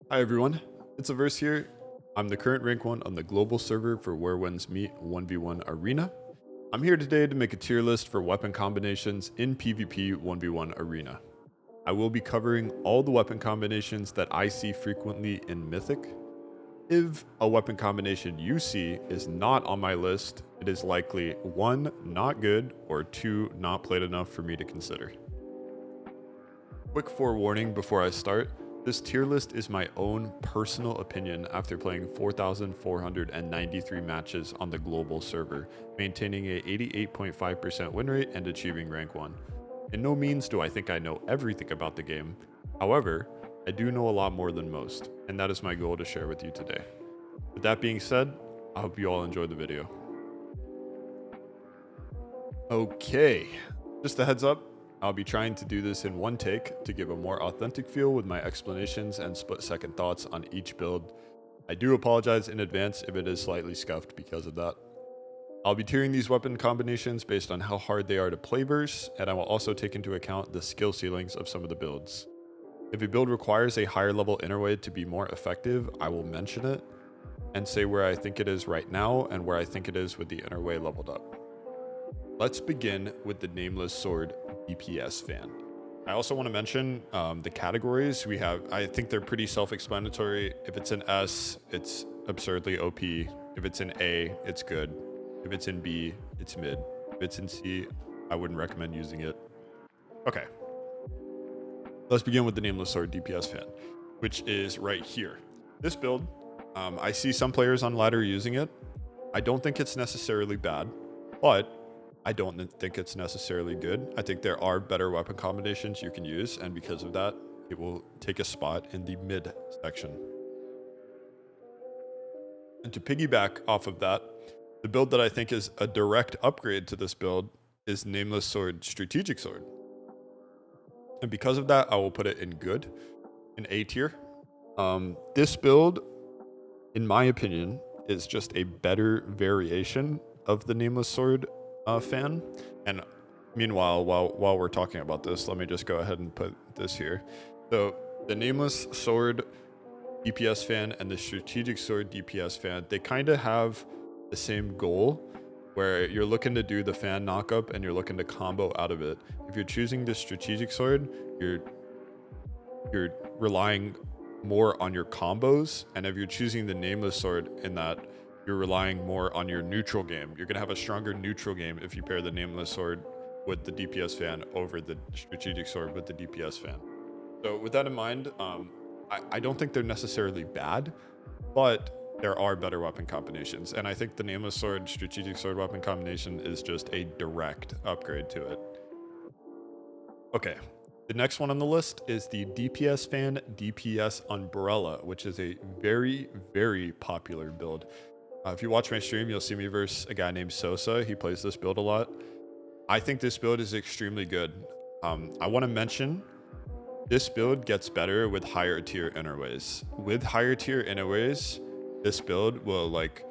Hi everyone, it's Averse here. I'm the current rank 1 on the global server for Where Winds Meet 1v1 Arena. I'm here today to make a tier list for weapon combinations in PvP 1v1 Arena. I will be covering all the weapon combinations that I see frequently in Mythic. If a weapon combination you see is not on my list, it is likely 1, not good, or 2, not played enough for me to consider. Quick forewarning before I start. This tier list is my own personal opinion after playing 4,493 matches on the global server, maintaining a 88.5% win rate and achieving rank 1. In no means do I think I know everything about the game. However, I do know a lot more than most, and that is my goal to share with you today. With that being said, I hope you all enjoyed the video. Okay, just a heads up. I'll be trying to do this in one take to give a more authentic feel with my explanations and split-second thoughts on each build. I do apologize in advance if it is slightly scuffed because of that. I'll be tiering these weapon combinations based on how hard they are to play verse, and I will also take into account the skill ceilings of some of the builds. If a build requires a higher level interway to be more effective, I will mention it and say where I think it is right now and where I think it is with the interway leveled up. Let's begin with the Nameless Sword DPS Fan. I also want to mention the categories we have. I think they're pretty self-explanatory. If it's an S, it's absurdly OP. If it's an A, it's good. If it's in B, it's mid. If it's in C, I wouldn't recommend using it. Okay. Let's begin with the Nameless Sword DPS Fan, which is right here. This build, I see some players on ladder using it. I don't think it's necessarily bad, but I don't think it's necessarily good. I think there are better weapon combinations you can use, and because of that, it will take a spot in the mid section. And to piggyback off of that, the build that I think is a direct upgrade to this build is Nameless Sword Strategic Sword. And because of that, I will put it in good, in A tier. This build, in my opinion, is just a better variation of the Nameless Sword fan. And meanwhile, while we're talking about this, let me just go ahead and put this here. So the Nameless Sword DPS Fan and the Strategic Sword DPS Fan, they kind of have the same goal, where you're looking to do the fan knockup and you're looking to combo out of it. If you're choosing the Strategic Sword, you're relying more on your combos, and if you're choosing the Nameless Sword, in that you're relying more on your neutral game. You're going to have a stronger neutral game if you pair the Nameless Sword with the DPS Fan over the Strategic Sword with the DPS Fan. So with that in mind, I don't think they're necessarily bad, but there are better weapon combinations. And I think the Nameless Sword Strategic Sword weapon combination is just a direct upgrade to it. Okay. The next one on the list is the DPS Fan DPS Umbrella, which is a very, very popular build. If you watch my stream, you'll see me verse a guy named Sosa. He plays this build a lot. I think this build is extremely good. I want to mention this build gets better with higher tier interways. With higher tier interways, this build will, like,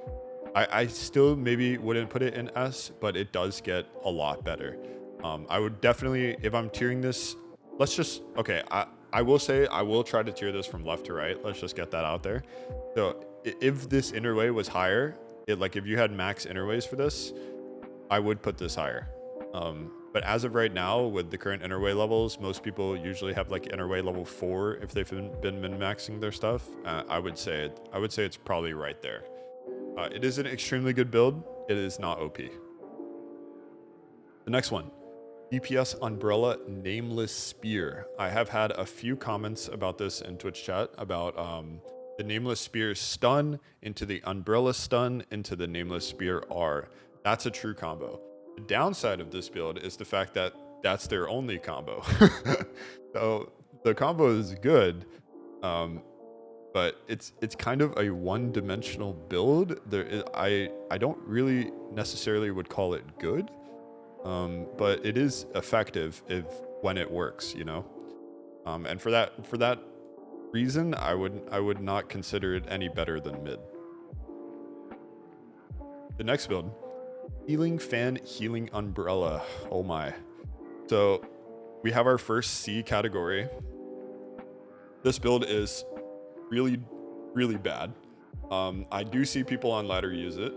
I still maybe wouldn't put it in S, but it does get a lot better. I would definitely, if I'm tiering this, okay, I will say I will try to tier this from left to right. Let's just get that out there. So if this interway was higher, if you had max interways for this, I would put this higher. But as of right now, with the current interway levels, most people usually have like interway level 4 if they've been min-maxing their stuff. I would say it's probably right there. It is an extremely good build. It is not OP. The next one, DPS Umbrella Nameless Spear. I have had a few comments about this in Twitch chat about the Nameless Spear stun into the Umbrella stun into the Nameless Spear R. That's a true combo. The downside of this build is the fact that that's their only combo. So the combo is good, but it's kind of a one-dimensional build. I don't really necessarily would call it good, but it is effective when it works, you know. And for that reason, I would not consider it any better than mid. The next build, Healing Fan Healing Umbrella. Oh my. So we have our first C category. This build is really, really bad. I do see people on ladder use it.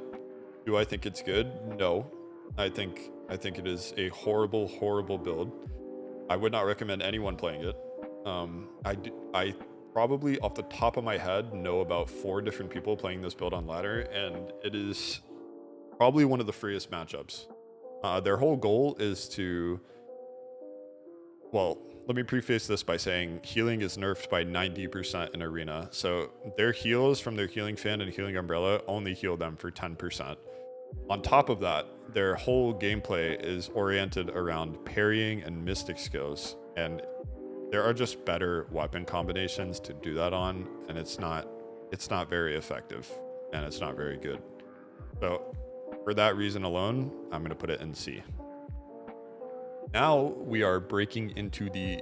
Do I think it's good? No. I think it is a horrible, horrible build. I would not recommend anyone playing it. I probably off the top of my head know about 4 different people playing this build on ladder, and it is probably one of the freest matchups. Their whole goal is to, well, let me preface this by saying healing is nerfed by 90% in arena. So their heals from their healing fan and healing umbrella only heal them for 10%. On top of that, their whole gameplay is oriented around parrying and mystic skills, and there are just better weapon combinations to do that on, and it's not very effective, and it's not very good. So for that reason alone, I'm going to put it in C. Now we are breaking into the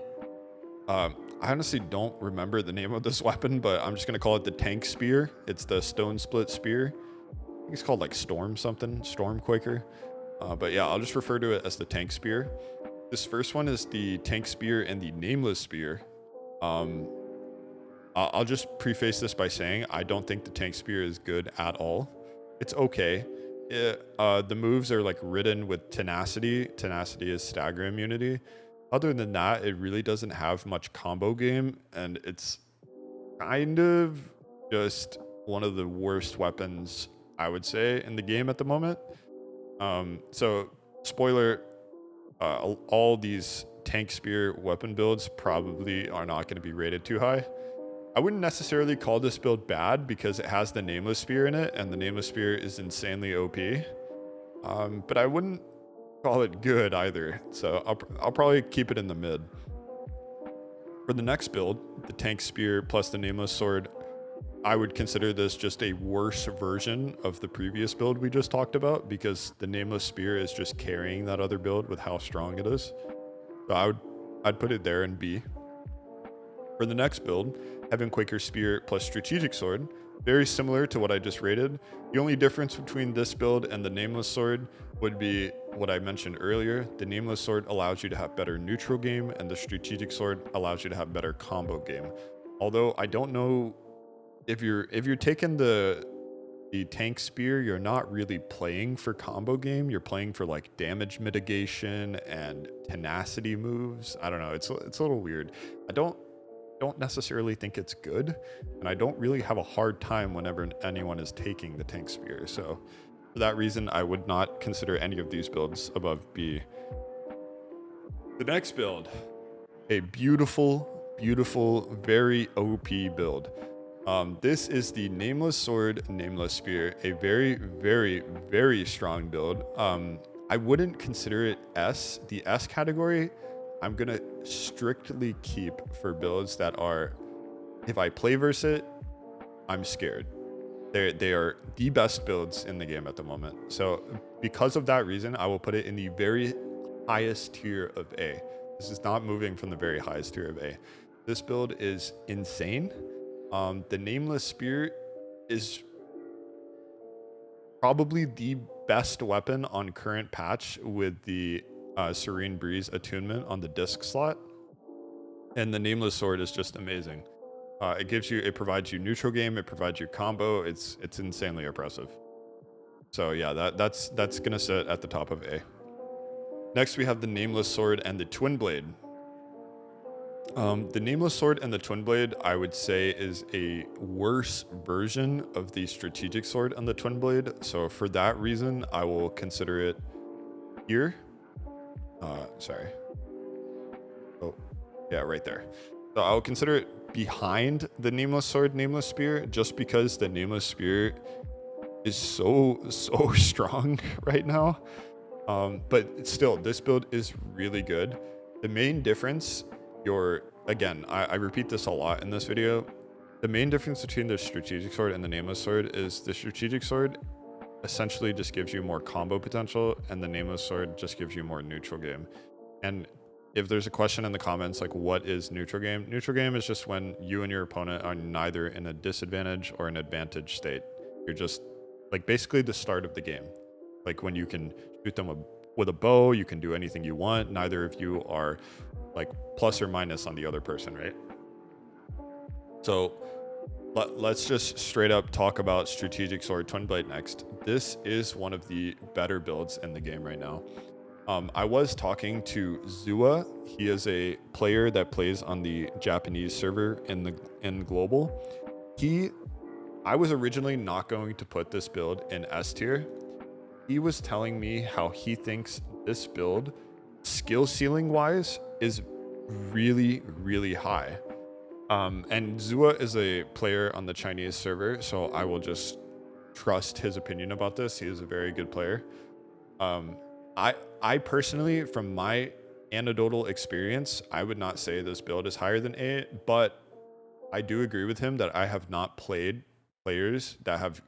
I honestly don't remember the name of this weapon, but I'm just going to call it the tank spear. It's the stone split spear. I think it's called like Storm something, Storm Quaker. But yeah, I'll just refer to it as the tank spear. This first one is the tank spear and the nameless spear. I'll just preface this by saying I don't think the tank spear is good at all. It's okay. The moves are like ridden with tenacity. Tenacity is stagger immunity. Other than that, it really doesn't have much combo game, and it's kind of just one of the worst weapons, I would say, in the game at the moment. So spoiler, all these tank spear weapon builds probably are not going to be rated too high. I wouldn't necessarily call this build bad because it has the nameless spear in it, and the nameless spear is insanely OP. But I wouldn't call it good either, so I'll probably keep it in the mid. For the next build, the tank spear plus the nameless sword, I would consider this just a worse version of the previous build we just talked about, because the nameless spear is just carrying that other build with how strong it is. So I'd put it there in B. For the next build, Heaven Quaker Spear plus Strategic Sword, very similar to what I just rated. The only difference between this build and the Nameless Sword would be what I mentioned earlier. The Nameless Sword allows you to have better neutral game, and the Strategic Sword allows you to have better combo game. Although I don't know if you're taking the tank spear, you're not really playing for combo game. You're playing for like damage mitigation and tenacity moves. I don't know. It's a little weird. I don't necessarily think it's good, and I don't really have a hard time whenever anyone is taking the tank spear. So for that reason, I would not consider any of these builds above B. The next build, a beautiful, very OP build. This is the Nameless Sword, Nameless Spear, a very strong build. I wouldn't consider it S. The S category, I'm going to strictly keep for builds that are, if I play versus it, I'm scared. They are the best builds in the game at the moment. So because of that reason, I will put it in the very highest tier of A. This is not moving from the very highest tier of A. This build is insane. The Nameless Spear is probably the best weapon on current patch with the Serene Breeze attunement on the disc slot, and the Nameless Sword is just amazing. It provides you neutral game, it provides you combo. It's insanely oppressive. So yeah, that's gonna sit at the top of A. Next we have the Nameless Sword and the Twinblade. The Nameless Sword and the Twinblade, I would say, is a worse version of the Strategic Sword and the Twinblade. So for that reason, I will consider it here. Sorry. Oh, yeah, right there. So I'll consider it behind the Nameless Sword, Nameless Spear, just because the Nameless Spear is so strong right now. But still, this build is really good. The main difference, again, I repeat this a lot in this video. The main difference between the Strategic Sword and the Nameless Sword is the Strategic Sword essentially just gives you more combo potential, and the Nameless Sword just gives you more neutral game. And if there's a question in the comments like what is neutral game? Neutral game is just when you and your opponent are neither in a disadvantage or an advantage state. You're just like basically the start of the game. Like when you can shoot them with a bow, you can do anything you want. Neither of you are like plus or minus on the other person, right? So let's just straight up talk about Strategic Sword Twinblade next. This is one of the better builds in the game right now. I was talking to Zua. He is a player that plays on the Japanese server in global. I was originally not going to put this build in S tier. He was telling me how he thinks this build, skill ceiling wise, is really, really high. And Zua is a player on the Chinese server, so I will just trust his opinion about this. He is a very good player. I personally, from my anecdotal experience, I would not say this build is higher than A, but I do agree with him that I have not played players that have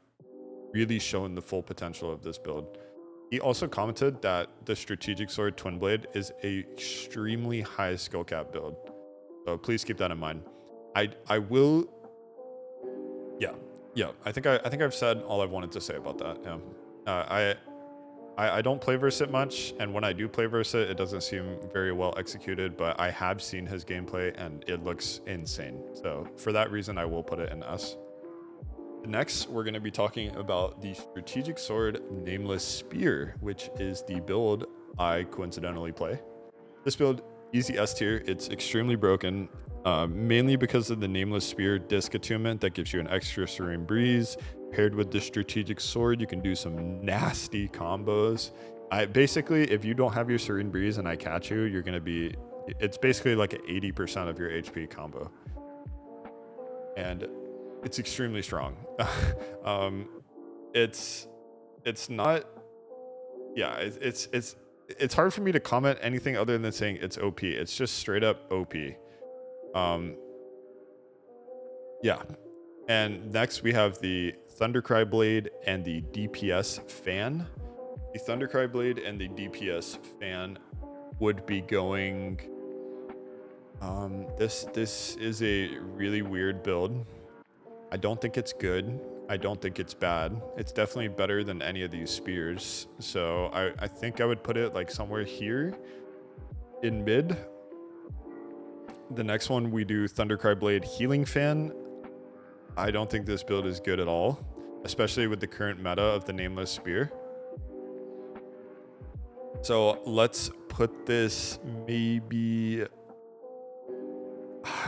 really shown the full potential of this build. He also commented that the Strategic Sword Twinblade is a extremely high skill cap build. So please keep that in mind. I will, yeah. I think I've said all I wanted to say about that. Yeah. I don't play verse it much, and when I do play verse it, it doesn't seem very well executed, but I have seen his gameplay and it looks insane. So for that reason, I will put it in S. Next, we're going to be talking about the Strategic Sword Nameless Spear, which is the build I coincidentally play. This build, easy S tier. It's extremely broken, mainly because of the Nameless Spear disc attunement that gives you an extra Serene Breeze. Paired with the Strategic Sword, you can do some nasty combos. Basically, if you don't have your Serene Breeze and I catch you, you're going to be... It's basically like an 80% of your HP combo. And it's extremely strong. It's not... Yeah, it's hard for me to comment anything other than saying it's OP. It's just straight up OP. Yeah. And next we have the Thundercry Blade and the DPS Fan. The Thundercry Blade and the DPS Fan would be going... This is a really weird build. I don't think it's good. I don't think it's bad. It's definitely better than any of these spears. So I think I would put it like somewhere here in mid. The next one we do Thundercry Blade Healing Fan. I don't think this build is good at all, especially with the current meta of the Nameless Spear. So let's put this maybe...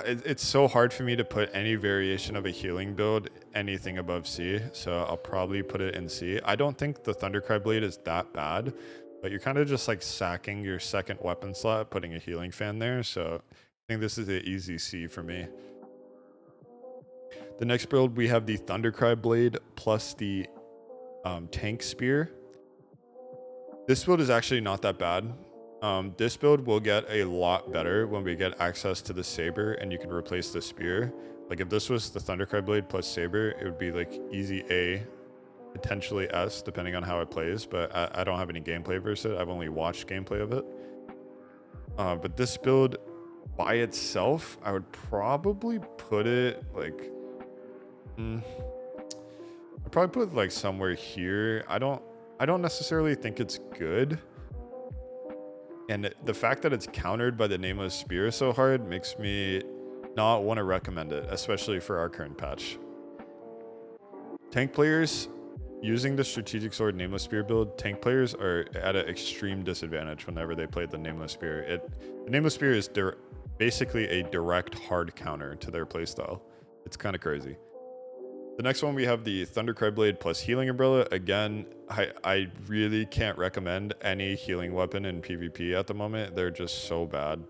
It's so hard for me to put any variation of a healing build anything above C, so I'll probably put it in C. I don't think the Thundercry Blade is that bad, but you're kind of just like sacking your second weapon slot, putting a healing fan there, so I think this is an easy C for me. The next build, we have the Thundercry Blade plus the Tank Spear. This build is actually not that bad. This build will get a lot better when we get access to the Saber and you can replace the Spear. Like if this was the Thundercry Blade plus Saber, it would be like easy A, potentially S, depending on how it plays, but I don't have any gameplay versus it. I've only watched gameplay of it. But this build by itself, I would probably put it like... I'd probably put it like somewhere here. I don't necessarily think it's good. And the fact that it's countered by the Nameless Spear so hard makes me not want to recommend it, especially for our current patch. Tank players using the Strategic Sword Nameless Spear build, tank players are at an extreme disadvantage whenever they play the Nameless Spear. The Nameless Spear is basically a direct hard counter to their playstyle. It's kind of crazy. The next one, we have the Thundercry Blade plus Healing Umbrella. Again, I really can't recommend any healing weapon in PvP at the moment. They're just so bad.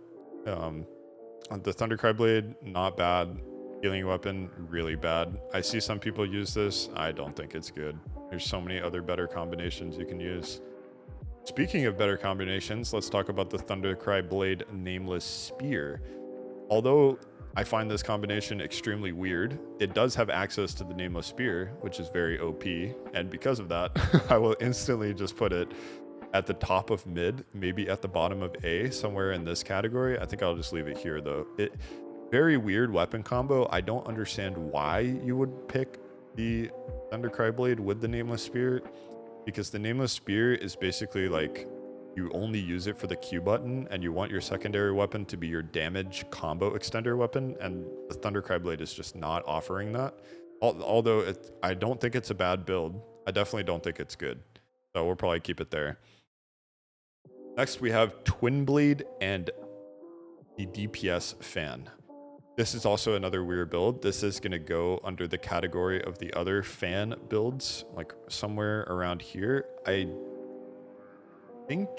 The Thundercry Blade, not bad. Healing weapon, really bad. I see some people use this. I don't think it's good. There's so many other better combinations you can use. Speaking of better combinations, let's talk about the Thundercry Blade Nameless Spear. Although I find this combination extremely weird, it does have access to the Nameless Spear, which is very OP, and because of that, I will instantly just put it at the top of mid, maybe at the bottom of A, somewhere in this category. I think I'll just leave it here though. Very weird weapon combo. I don't understand why you would pick the Thundercry Blade with the Nameless Spear, because the Nameless Spear is basically like you only use it for the Q button and you want your secondary weapon to be your damage combo extender weapon, and the Thundercry Blade is just not offering that. Although I don't think it's a bad build. I definitely don't think it's good. So we'll probably keep it there. Next, we have Twinblade and the DPS Fan. This is also another weird build. This is going to go under the category of the other fan builds, like somewhere around here. I think...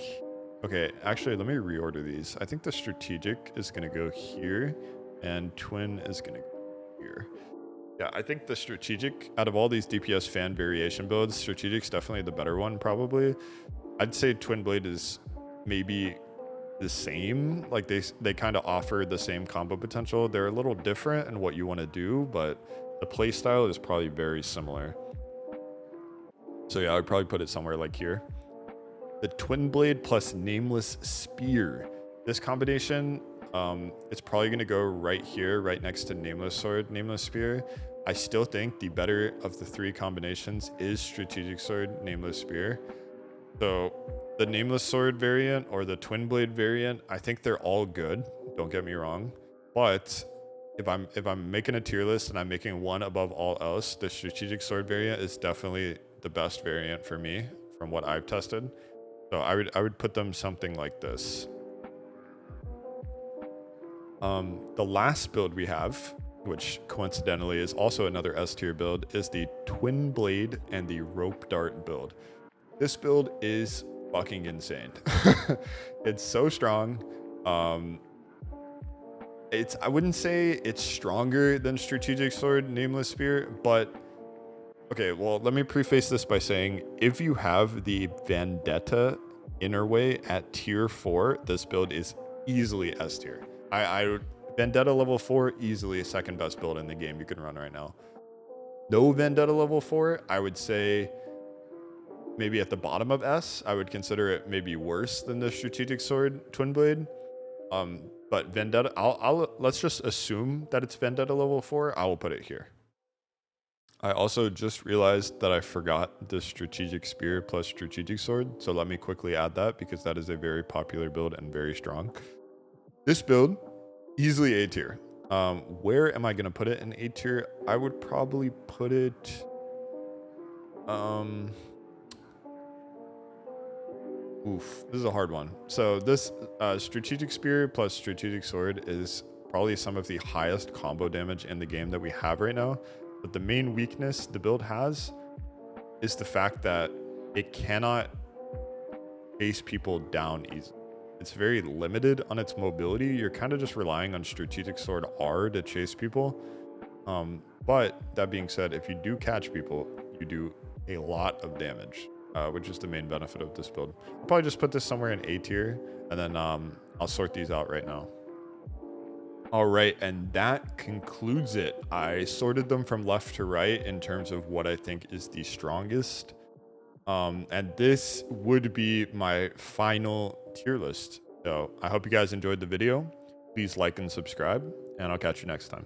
Okay, actually, let me reorder these. I think the strategic is going to go here, and twin is going to go here. Yeah, I think the strategic, out of all these DPS fan variation builds, strategic's definitely the better one, probably. I'd say Twinblade is maybe the same. Like, they kind of offer the same combo potential. They're a little different in what you want to do, but the playstyle is probably very similar. So yeah, I would probably put it somewhere like here. The Twinblade plus Nameless Spear. This combination, it's probably going to go right here, right next to Nameless Sword, Nameless Spear. I still think the better of the three combinations is Strategic Sword, Nameless Spear. So the Nameless Sword variant or the Twinblade variant, I think they're all good. Don't get me wrong. But if I'm making a tier list and I'm making one above all else, the Strategic Sword variant is definitely the best variant for me from what I've tested. So I would put them something like this. The last build we have, which coincidentally is also another S tier build, is the Twinblade and the Ropedart build. This build is fucking insane. It's so strong. I wouldn't say it's stronger than Strategic Sword, Nameless Spear, but okay, well, let me preface this by saying if you have the Vendetta Innerway at tier 4, this build is easily S tier. Vendetta level 4, easily second best build in the game you can run right now. No Vendetta level 4, I would say maybe at the bottom of S. I would consider it maybe worse than the Strategic Sword Twinblade. But Vendetta, let's just assume that it's Vendetta level 4. I will put it here. I also just realized that I forgot the Strategic Spear plus Strategic Sword. So let me quickly add that because that is a very popular build and very strong. This build, easily A tier. Where am I going to put it in A tier? I would probably put it... Oof, this is a hard one. So this Strategic Spear plus Strategic Sword is probably some of the highest combo damage in the game that we have right now. But the main weakness the build has is the fact that it cannot chase people down easily. It's very limited on its mobility. You're kind of just relying on Strategic Sword R to chase people. But that being said, if you do catch people, you do a lot of damage, which is the main benefit of this build. I'll probably just put this somewhere in A tier, and then I'll sort these out right now. All right, and that concludes it. I sorted them from left to right in terms of what I think is the strongest. And this would be my final tier list. So I hope you guys enjoyed the video. Please like and subscribe, and I'll catch you next time.